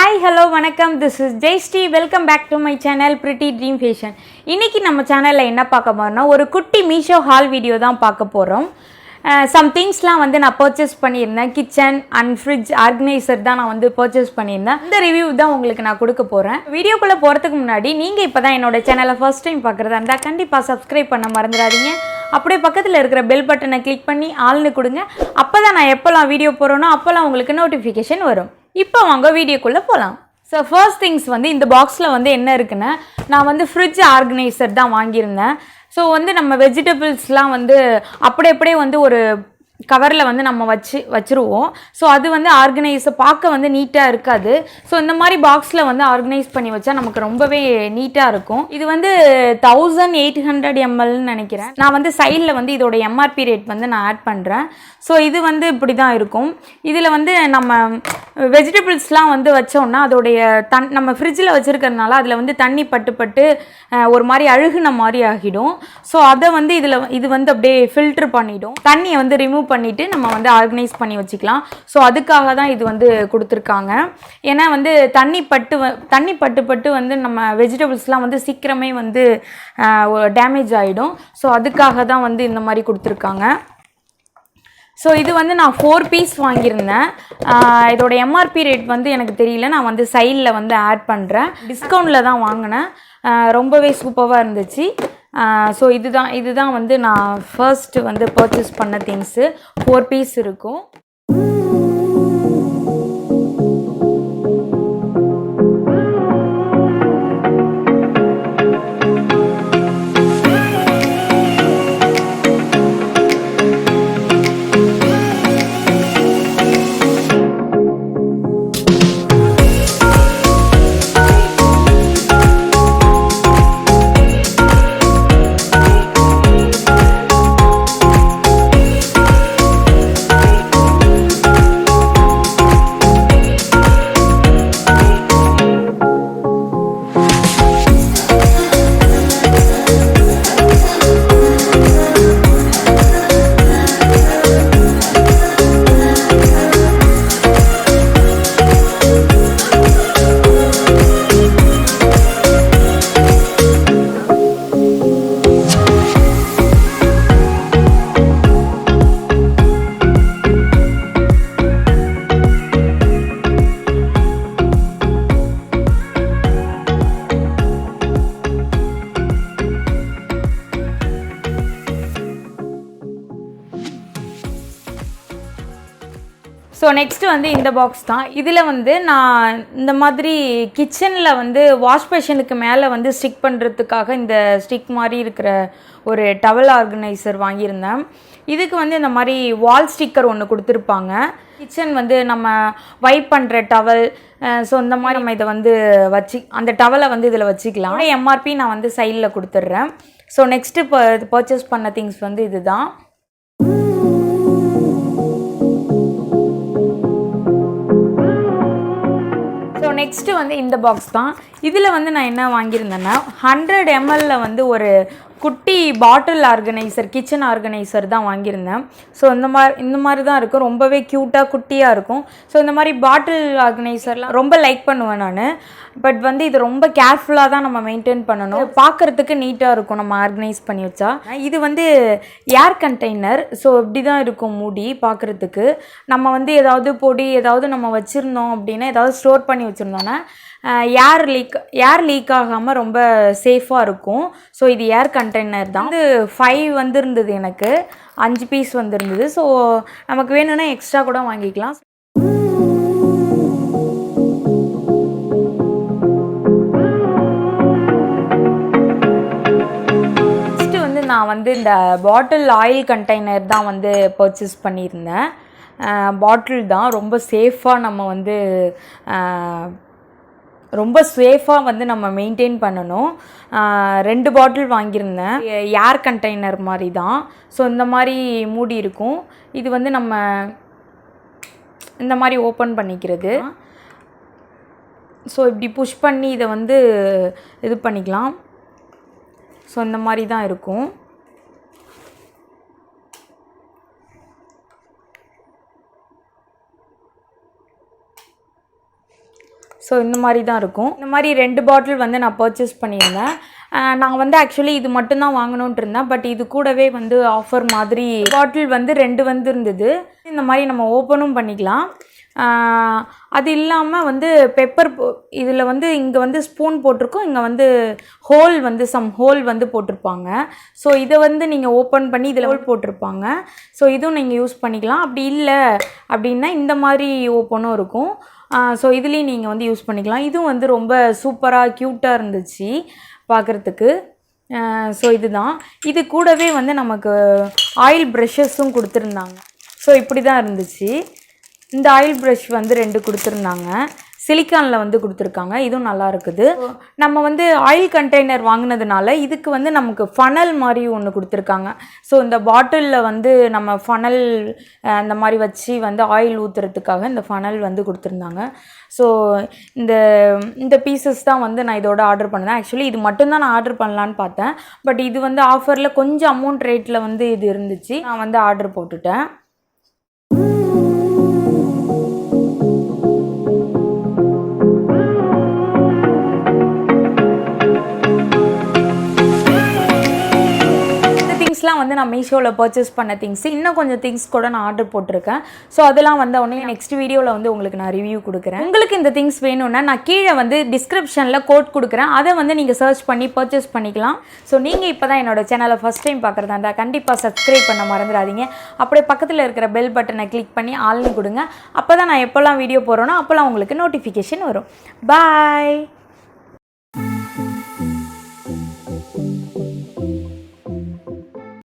Hi, hello, vanakkam. This is Jaysti. Welcome back to my channel Pretty Dream Fashion. இன்னைக்கு நம்ம சேனல்ல என்ன பார்க்க போறோம்னா ஒரு குட்டி Meesho haul வீடியோ தான் பார்க்க போறோம். Some thingsலாம் வந்து நான் purchase பண்ணியிருந்தேன். கிச்சன் and fridge organizer தான் நான் வந்து purchase பண்ணியிருந்தேன். இந்த ரிவ்யூ தான் உங்களுக்கு நான் கொடுக்க போறேன். வீடியோக்குள்ள போறதுக்கு முன்னாடி நீங்க இப்பதான் என்னோட சேனலை first time பார்க்கறதா இருந்தா கண்டிப்பா subscribe பண்ண மறந்துடாதீங்க. அப்படியே பக்கத்துல இருக்கிற பெல் பட்டனை கிளிக் பண்ணி ஆல்னு கொடுங்க. அப்பதான் நான் எப்பலாம் வீடியோ போறேனோ அப்பலாம் உங்களுக்கு நோட்டிஃபிகேஷன் வரும். இப்போ வாங்க வீடியோக்குள்ள போலாம். ஸோ ஃபர்ஸ்ட் திங்ஸ் வந்து இந்த பாக்ஸில் வந்து என்ன இருக்குன்னா நான் வந்து ஃப்ரிட்ஜ் ஆர்கனைசர் தான் வாங்கியிருந்தேன். ஸோ வந்து நம்ம வெஜிடபிள்ஸ்லாம் வந்து அப்படியே வந்து ஒரு கவரில் வந்து நம்ம வச்சுருவோம். ஸோ அது வந்து ஆர்கனைஸை பார்க்க வந்து நீட்டாக இருக்காது. ஸோ இந்த மாதிரி பாக்ஸில் வந்து ஆர்கனைஸ் பண்ணி வச்சா நமக்கு ரொம்பவே நீட்டாக இருக்கும். இது வந்து 1800 mlன்னு நினைக்கிறேன். நான் வந்து சைடில் வந்து இதோட எம்ஆர்பி ரேட் வந்து நான் ஆட் பண்ணுறேன். ஸோ இது வந்து இப்படி தான் இருக்கும். இதில் வந்து நம்ம வெஜிடபிள்ஸ்லாம் வந்து வச்சோம்னா அதோடைய நம்ம ஃப்ரிட்ஜில் வச்சுருக்கிறதுனால அதில் வந்து தண்ணி பட்டு ஒரு மாதிரி அழுகுன மாதிரி ஆகிடும். ஸோ அதை வந்து இது வந்து அப்படியே ஃபில்ட்ரு பண்ணிடும். தண்ணியை வந்து ரிமூவ் பண்ணிவிட்டு நம்ம வந்து ஆர்கனைஸ் பண்ணி வச்சுக்கலாம். ஸோ அதுக்காக தான் இது வந்து கொடுத்துருக்காங்க. ஏன்னா வந்து தண்ணி பட்டு வந்து நம்ம வெஜிடபிள்ஸ்லாம் வந்து சீக்கிரமே வந்து டேமேஜ் ஆகிடும். ஸோ அதுக்காக தான் வந்து இந்த மாதிரி கொடுத்துருக்காங்க. ஸோ இது வந்து நான் 4 பீஸ் வாங்கியிருந்தேன். இதோட எம்ஆர்பி ரேட் வந்து எனக்கு தெரியல. நான் வந்து சைடில் வந்து ஆட் பண்ணுறேன். டிஸ்கவுண்டில் தான் வாங்கினேன். ரொம்பவே சூப்பராக இருந்துச்சு. ஸோ இதுதான் வந்து நான் ஃபர்ஸ்ட்டு வந்து பர்ச்சேஸ் பண்ண திங்ஸு. 4 பீஸ் இருக்கும். ஸோ நெக்ஸ்ட்டு வந்து இந்த பாக்ஸ் தான். இதில் வந்து நான் இந்த மாதிரி கிச்சனில் வந்து வாஷ் பேஷனுக்கு மேலே வந்து ஸ்டிக் பண்ணுறதுக்காக இந்த ஸ்டிக் மாதிரி இருக்கிற ஒரு டவல் ஆர்கனைசர் வாங்கியிருந்தேன். இதுக்கு வந்து இந்த மாதிரி வால் ஸ்டிக்கர் ஒன்று கொடுத்துருப்பாங்க. கிச்சன் வந்து நம்ம வைப் பண்ணுற டவல். ஸோ இந்த மாதிரி நம்ம இதை வந்து அந்த டவலை வந்து இதில் வச்சுக்கலாம். எம்ஆர்பி நான் வந்து சைடில் கொடுத்துட்றேன். ஸோ நெக்ஸ்ட்டு பர்ச்சேஸ் பண்ண திங்ஸ் வந்து இதுதான். நெக்ஸ்ட்டு வந்து இந்த பாக்ஸ் தான். இதில் வந்து நான் என்ன வாங்கியிருந்தேன்னா 100 ml வந்து ஒரு குட்டி பாட்டில் ஆர்கனைசர், கிச்சன் ஆர்கனைசர் தான் வாங்கியிருந்தேன். ஸோ இந்த மாதிரி தான் இருக்கும். ரொம்பவே க்யூட்டாக குட்டியாக இருக்கும். ஸோ இந்த மாதிரி பாட்டில் ஆர்கனைசர்லாம் ரொம்ப லைக் பண்ணுவேன் நான். பட் வந்து இது ரொம்ப கேர்ஃபுல்லாக தான் நம்ம மெயின்டைன் பண்ணணும். பார்க்குறதுக்கு நீட்டாக இருக்கும் நம்ம ஆர்கனைஸ் பண்ணி வச்சா. இது வந்து ஏர் கண்டெய்னர். ஸோ இப்படி தான் இருக்கும் மூடி பார்க்குறதுக்கு. நம்ம வந்து ஏதாவது பொடி ஏதாவது நம்ம வச்சுருந்தோம் அப்படின்னா ஏதாவது ஸ்டோர் பண்ணி வச்சுருந்தோன்னா ஏர் லீக் ஆகாமல் ரொம்ப சேஃபாக இருக்கும். ஸோ இது ஏர் கண்டெய்னர் தான். வந்து 5 வந்துருந்தது, எனக்கு 5 பீஸ் வந்துருந்தது. ஸோ நமக்கு வேணும்னா எக்ஸ்ட்ரா கூட வாங்கிக்கலாம். நெக்ஸ்ட்டு வந்து நான் வந்து இந்த பாட்டில் ஆயில் கண்டெய்னர் தான் வந்து பர்ச்சேஸ் பண்ணியிருந்தேன். பாட்டில் தான் ரொம்ப சேஃபாக நம்ம வந்து வந்து நம்ம மெயின்டைன் பண்ணணும். 2 பாட்டில் வாங்கியிருந்தேன். ஏர் கண்டெய்னர் மாதிரி தான். ஸோ இந்த மாதிரி மூடி இருக்கும். இது வந்து நம்ம இந்த மாதிரி ஓப்பன் பண்ணிக்கிறது. ஸோ இப்படி புஷ் பண்ணி இதை வந்து இது பண்ணிக்கலாம். ஸோ இந்த மாதிரி தான் இருக்கும். ஸோ இந்த மாதிரி தான் இருக்கும். இந்த மாதிரி 2 பாட்டில் வந்து நான் பர்ச்சேஸ் பண்ணியிருந்தேன். நான் வந்து ஆக்சுவலி இது மட்டும்தான் வாங்கணுன்ட்டு இருந்தேன். பட் இது கூடவே வந்து ஆஃபர் மாதிரி பாட்டில் வந்து 2 வந்து இருந்தது. இந்த மாதிரி நம்ம ஓப்பனும் பண்ணிக்கலாம். அது இல்லாமல் வந்து பெப்பர் இதில் வந்து இங்கே வந்து ஸ்பூன் போட்டிருக்கோம், இங்கே வந்து ஹோல் வந்து ஹோல் வந்து போட்டிருப்பாங்க. ஸோ இதை வந்து நீங்கள் ஓப்பன் பண்ணி இதில் ஹோல் போட்டிருப்பாங்க. ஸோ இதுவும் நீங்கள் யூஸ் பண்ணிக்கலாம். அப்படி இல்லை அப்படின்னா இந்த மாதிரி ஓப்பனும் இருக்கும். ஸோ இதுலேயும் நீங்கள் வந்து யூஸ் பண்ணிக்கலாம். இதுவும் வந்து ரொம்ப சூப்பராக க்யூட்டாக இருந்துச்சு பார்க்குறதுக்கு. ஸோ இதுதான். இது கூடவே வந்து நமக்கு ஆயில் ப்ரஷஸும் கொடுத்துருந்தாங்க. ஸோ இப்படி தான் இருந்துச்சு. இந்த ஆயில் ப்ரஷ் வந்து 2 கொடுத்துருந்தாங்க. சிலிக்கானில் வந்து கொடுத்துருக்காங்க. இதுவும் நல்லா இருக்குது. நம்ம வந்து ஆயில் கண்டெய்னர் வாங்கினதுனால இதுக்கு வந்து நமக்கு ஃபனல் மாதிரி ஒன்று கொடுத்துருக்காங்க. ஸோ இந்த பாட்டிலில் வந்து நம்ம ஃபனல் இந்த மாதிரி வச்சு வந்து ஆயில் ஊற்றுறதுக்காக இந்த ஃபனல் வந்து கொடுத்துருந்தாங்க. ஸோ இந்த பீசஸ் தான் வந்து நான் இதோட ஆர்டர் பண்ணேன். ஆக்சுவலி இது மட்டும்தான் நான் ஆர்டர் பண்ணலான்னு பார்த்தேன். பட் இது வந்து ஆஃபரில் கொஞ்சம் அமௌண்ட் ரேட்டில் வந்து இது இருந்துச்சு. நான் வந்து ஆர்டர் போட்டுட்டேன். வந்து நான் மீஷோவில் பர்ச்சேஸ் பண்ண திங்ஸ், இன்னும் கொஞ்சம் திங்ஸ் கூட நான் ஆர்டர் போட்டிருக்கேன். ஸோ அதெல்லாம் வந்து உடனே நெக்ஸ்ட் வீடியோவில் வந்து உங்களுக்கு நான் ரிவ்யூ கொடுக்குறேன். உங்களுக்கு இந்த திங்ஸ் வேணும்னா நான் கீழே வந்து டிஸ்கிரிப்ஷனில் கோட் கொடுக்குறேன். அதை வந்து நீங்கள் சர்ச் பண்ணி பர்ச்சேஸ் பண்ணிக்கலாம். ஸோ நீங்கள் இப்போ தான் என்னோட சேனலை ஃபஸ்ட் டைம் பார்க்குறதா இருந்தால் கண்டிப்பாக சப்ஸ்கிரைப் பண்ண மறந்துடாதீங்க. அப்படியே பக்கத்தில் இருக்கிற பெல் பட்டனை கிளிக் பண்ணி ஆல்னு கொடுங்க. அப்போ தான் நான் எப்போல்லாம் வீடியோ போடுறேனோ அப்போல்லாம் உங்களுக்கு நோட்டிஃபிகேஷன் வரும். பாய்.